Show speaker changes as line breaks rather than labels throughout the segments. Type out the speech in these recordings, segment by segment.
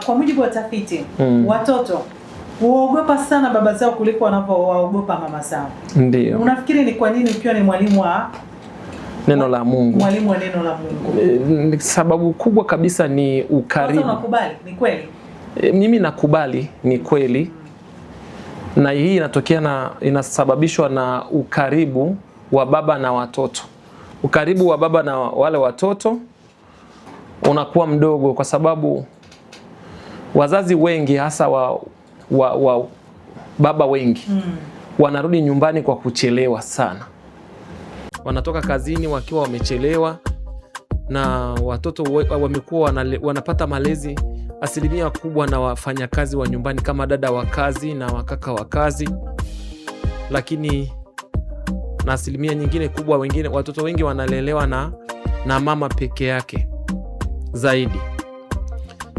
Kwa mujibu wa tafiti, watoto huogopa sana baba zao kuliko wanavyowaogopa mama zao.
Ndio.
Unafikiri ni kwa nini ukiwa ni mwalimu wa
neno la Mungu?
Mwalimu wa neno la Mungu.
Sababu kubwa kabisa ni ukaribu.
Sasa unakubali ni kweli?
Mimi nakubali ni kweli. Na hii inasababishwa na ukaribu wa baba na watoto. Ukaribu wa baba na wale watoto unakuwa mdogo kwa sababu wazazi wengi hasa wa baba wengi wanarudi nyumbani kwa kuchelewa sana. Wanatoka kazini wakiwa wamechelewa, na watoto wamekuwa wanapata malezi asilimia kubwa na wafanyakazi wa nyumbani kama dada wa kazi na wakaka wa kazi, lakini na asilimia nyingine kubwa watoto wengi wanalelewa na mama peke yake zaidi.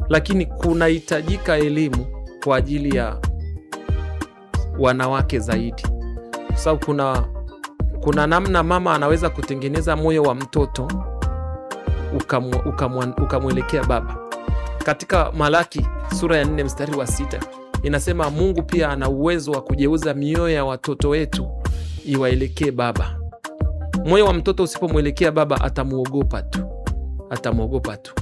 Lakini kunahitajika elimu kwa ajili ya wanawake zaidi, kwa sababu kuna namna mama anaweza kutengeneza moyo wa mtoto ukamwelekea baba. Katika Malaki sura ya 4 mstari wa 6 inasema Mungu pia ana uwezo wa kugeuza mioyo ya watoto wetu iwaelekee baba. Moyo wa mtoto usipomwelekea baba atamuogopa tu.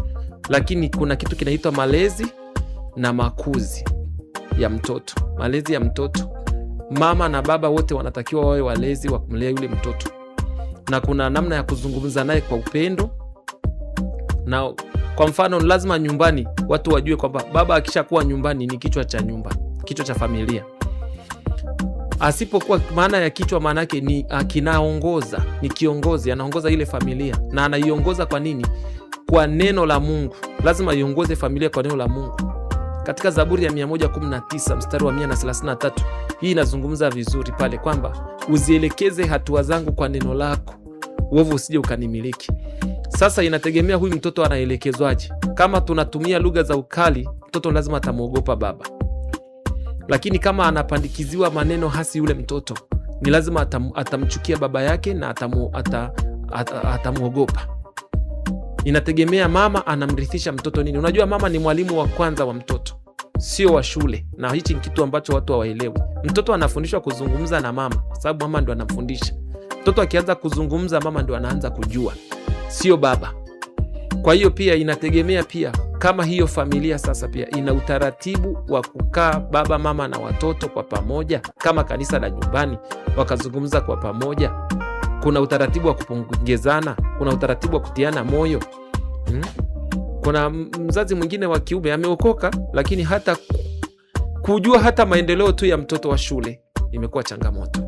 Lakini kuna kitu kinaitwa malezi na makuzi ya mtoto. Malezi ya mtoto, mama na baba wote wanatakiwa wawe walezi wa kumlea yule mtoto, na kuna namna ya kuzungumza naye kwa upendo. Na kwa mfano, lazima nyumbani watu wajue kwamba baba akishakuwa nyumbani ni kichwa cha nyumba, kichwa cha familia. Asipokuwa, maana ya kichwa maana yake ni kinaongoza, ni kiongozi, anaongoza ile familia. Na anaiongoza kwa nini? Kwa neno la Mungu. Lazima iongoze familia kwa neno la Mungu. Katika Zaburi ya 119 mstari wa 133, hii inazungumza vizuri pale kwamba uzielekeze hatua zangu kwa neno lako, uovu usije ukanimiliki. Sasa inategemea huyu mtoto anaelekezwaje. Kama tunatumia lugha za ukali, mtoto lazima atamuogopa baba. Lakini kama anapandikiziwa maneno hasi yule mtoto, ni lazima atamchukia baba yake na atamuogopa. Inategemea mama anamrithisha mtoto nini. Unajua mama ni mwalimu wa kwanza wa mtoto, sio wa shule, na hichi ni kitu ambacho watu hawaelewi. Mtoto anafundishwa kuzungumza na mama, sababu mama ndo anamfundisha. Mtoto akianza kuzungumza, mama ndo anaanza kujua, sio baba. Kwa hiyo pia inategemea pia kama hiyo familia sasa pia ina utaratibu wa kukaa baba, mama na watoto kwa pamoja, kama kanisa la nyumbani wakazungumza kwa pamoja. Kuna utaratibu wa kupongezana, kuna utaratibu wa kutiana moyo. Kuna mzazi mwingine wa kiume ameokoka, lakini hata kujua hata maendeleo tu ya mtoto wa shule imekuwa changamoto.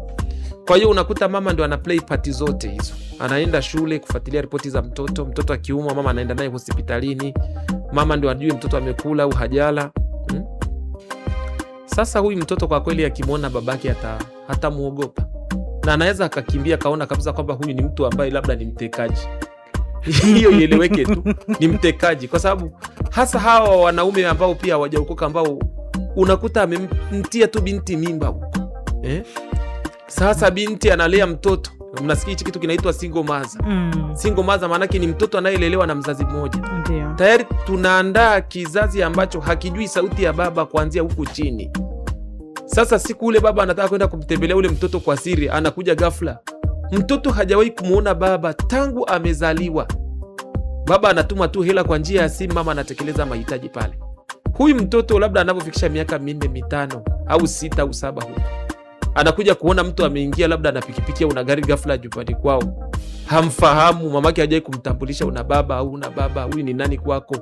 Kwa hiyo unakuta mama ndo ana play party zote hizo. Anaenda shule kufuatilia ripoti za mtoto. Mtoto akiumwa, mama anaenda naye hospitalini. Mama ndo ajue mtoto amekula au hajala. Sasa huyu mtoto kwa kweli akimwona babake hatamuogopa. Na anaweza akakimbia, kaona kabisa kwamba huyu ni mtu ambaye labda ni mtekaji. Hiyo ieleweke tu, ni mtekaji. Kwa sababu hasa hawa wanaume ambao pia hawajaokoka, ambao unakuta amemtia tu binti mimba huko. Sasa binti analea mtoto. Mnasikia hichi kitu kinaitwa single mother. Single mother maana yake ni mtoto anayelelewa na mzazi mmoja.
Ndio.
Tayari tunaandaa kizazi ambacho hakijui sauti ya baba kuanzia huku chini. Sasa siku ule baba anataka kwenda kumtembelea ule mtoto kwa siri, anakuja ghafla. Mtoto hajawahi kumuona baba tangu amezaliwa. Baba anatuma tu hela kwa njia ya simu, mama anatekeleza mahitaji pale. Huyu mtoto labda anapofikisha miaka 4, 5 au 6 au 7 huko, anakuja kuona mtu ameingia labda na pikipiki au na gari ghafla nyumbani kwao. Hamfahamu, mamake hajawahi kumtambulisha, una baba au una baba, huyu ni nani kwako?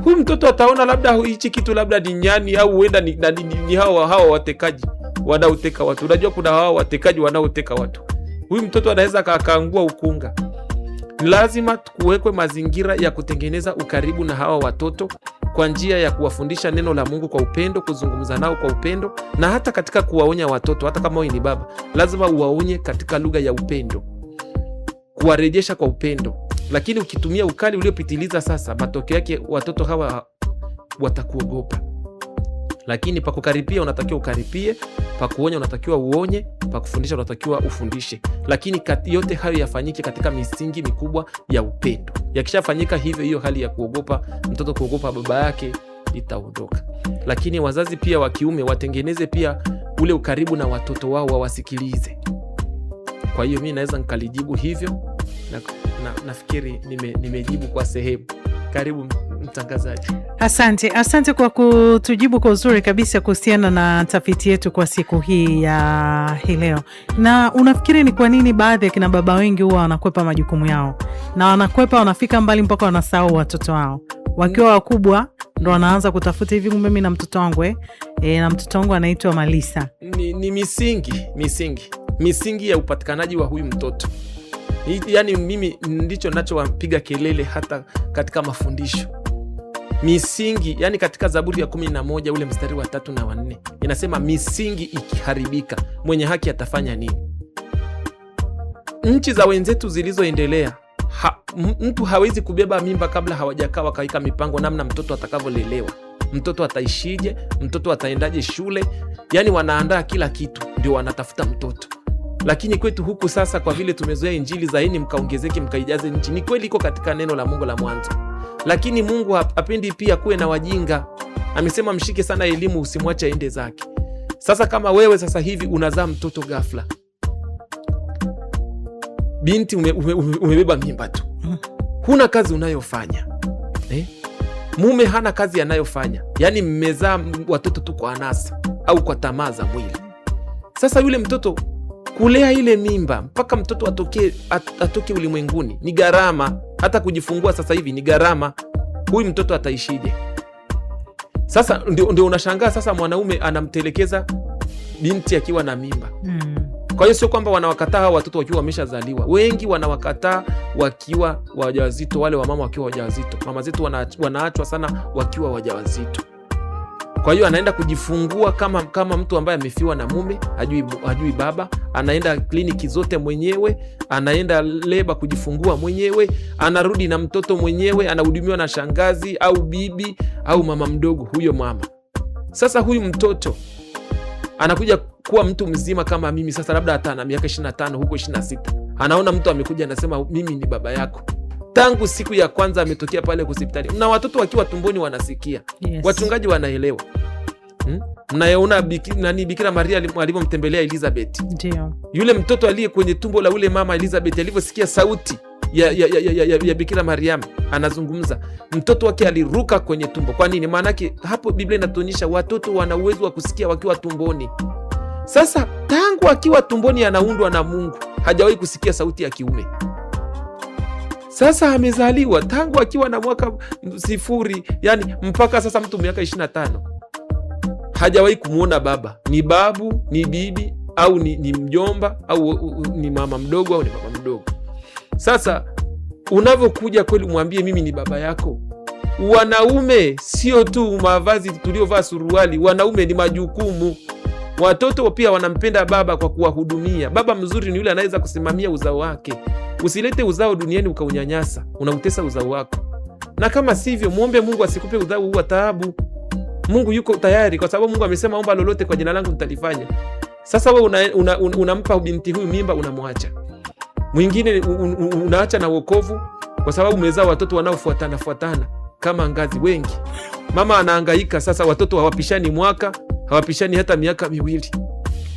Huyu mtoto ataona labda hichi kitu labda ni nyani, au huenda ni hawa watekaji wanaoteka watu. Unajua kuna hawa watekaji wanaoteka watu. Huyu mtoto anaweza akaangua ukunga. Lazima kuwekwe mazingira ya kutengeneza ukaribu na hawa watoto kwa njia ya kuwafundisha neno la Mungu kwa upendo, kuzungumza nao kwa upendo, na hata katika kuwaonya watoto. Hata kama wewe ni baba, lazima uwaonye katika lugha ya upendo, kuwarejesha kwa upendo. Lakini ukitumia ukali uliopitiliza, sasa matokeo yake watoto hawa watakuogopa. Lakini pa kukaripia unatakiwa ukaripie, pa kuonya unatakiwa uonye, pa kufundisha unatakiwa ufundishe. Lakini yote hayo yafanyike katika misingi mikubwa ya upendo. Yakishafanyika hivyo, hiyo hali ya kuogopa mtoto, kuogopa baba yake, litaondoka. Lakini wazazi pia wa kiume watengeneze pia ule ukaribu na watoto wao, wawasikilize. Kwa hiyo mimi naweza nikalijibu hivyo, nafikiri nimejibu kwa sehemu. Karibu mtangazaji.
Asante kwa kutujibu kwa uzuri kabisa kuhusiana na tafiti yetu kwa siku hii ya leo. Na unafikiri ni kwa nini baadhi ya kina baba wengi huwa wanakwepa majukumu yao, na wanafika mbali mpaka wanasahau watoto wao? Wakiwa wakubwa ndo wanaanza kutafuta hivi, kumbe mimi na mtoto wangu na mtoto wangu anaitwa Malisa.
Ni misingi ya upatikanaji wa huyu mtoto. Yaani mimi ndicho nachowapiga kelele hata katika mafundisho. Misingi, yani katika Zaburi ya 11 ule mstari wa 3 na 4 inasema misingi ikiharibika mwenye haki atafanya nini? Nchi za wenzetu zilizoendelea, mtu hawezi kubeba mimba kabla hawajakaa wakaika mipango namna mtoto atakavyolelewa, mtoto ataishije, mtoto ataendaje shule. Yani wanaandaa kila kitu ndio wanatafuta mtoto. Lakini kwetu huku sasa, kwa vile tumezoea injili zaini mkaongezeke mkaijaze nchi, ni kweli iko katika neno la Mungu la mwanzo, lakini Mungu hapendi pia kuwe na wajinga. Amesema mshike sana elimu, usimwache aende zake. Sasa kama wewe sasa hivi unazaa mtoto ghafla, binti umebeba mimba tu, huna kazi unayofanya, mume hana kazi anayofanya, yani mmezaa watoto tu kwa anasa au kwa tamaa za mwili. Sasa yule mtoto kulea ile mimba mpaka mtoto atoke ulimwenguni ni gharama. Hata kujifungua sasa hivi ni gharama. Huyu mtoto ataishije? Sasa ndio unashangaa sasa mwanaume anamtelekeza binti akiwa na mimba. Kwa hiyo sio kwamba wanawakataa hao watoto wakiwa wameshazaliwa. Wengi wanawakataa wakiwa wajawazito, wale wamama wakiwa wajawazito. Mama zetu wanaachwa sana wakiwa wajawazito. Kwa hiyo anaenda kujifungua kama mtu ambaye amefiwa na mume, hajui baba, anaenda kliniki zote mwenyewe, anaenda leba kujifungua mwenyewe, anarudi na mtoto mwenyewe, anahudumiwa na shangazi au bibi au mama mdogo huyo mama. Sasa huyu mtoto anakuja kuwa mtu mzima kama mimi sasa, labda hata na miaka 25 huko 26. Anaona mtu amekuja anasema mimi ni baba yako. Tangu siku ya kwanza ametokea pale hospitali. Na watoto wakiwa tumboni wanasikia. Yes. Wachungaji wanaelewa. Mnayeona Bikira Maria alivyomtembelea Elizabeth.
Ndio.
Yule mtoto aliye kwenye tumbo la ule mama Elizabeth alivyosikia sauti ya Bikira Mariam anazungumza, mtoto wake aliruka kwenye tumbo. Kwa nini? Maana yake hapo Biblia inatuonyesha watoto wana uwezo wa kusikia wakiwa tumboni. Sasa tangu akiwa tumboni anaundwa na Mungu, hajawahi kusikia sauti ya kiume. Sasa amezaliwa tangu akiwa na mwaka 0, yani mpaka sasa mtu miaka 25 hajawahi kumuona baba. Ni babu, ni bibi, au ni mjomba, au ni mama mdogo, au ni baba mdogo. Sasa unavyokuja kweli mwambie mimi ni baba yako. Wanaume sio tu mavazi tuliovaa suruali, wanaume ni majukumu. Watoto pia wanampenda baba kwa kuwahudumia. Baba mzuri ni yule anaweza kusimamia uzao wake. Usilete uzao duniani ukaunyanyasa, unautesa uzao wako. Na kama sivyo, muombe Mungu asikupe uzao huu wa taabu. Mungu yuko tayari, kwa sababu Mungu amesema omba lolote kwa jina langu nitalifanya. Sasa wewe unampa binti huyu mimba, unamwacha. Mwingine unaacha na wokovu kwa sababu umezaa watoto wanaofuatana kama ngazi wengi. Mama anahangaika sasa, watoto hawapishani mwaka, hawapishani hata miaka 2.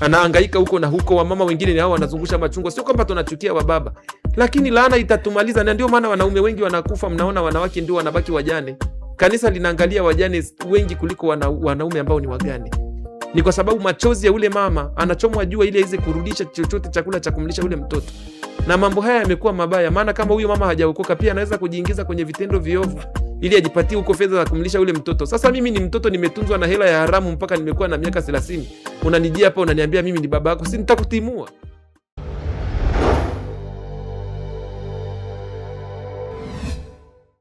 Anahangaika huko na huko, wamama wengine ni hao wanazungusha machungwa. Sio kwamba tunachukia wababa, lakini laana itatumaliza, na ndio maana wanaume wengi wanakufa. Mnaona wanawake ndio wanabaki wajane. Kanisa linaangalia wajane wengi kuliko wanaume ambao ni wagane. Ni kwa sababu machozi ya ule mama anachomwa jua ile iweze kurudisha chochote chakula cha kumlisha ule mtoto. Na mambo haya yamekuwa mabaya, maana kama huyo mama hajaokoka pia anaweza kujiingiza kwenye vitendo viovu ili ajipatie huko fedha za kumlisha ule mtoto. Sasa mimi ni mtoto, nimetunzwa na hela ya haramu mpaka nimekuwa na miaka 30. Unanijia hapa unaniambia mimi ni baba yako, si nitakutimua.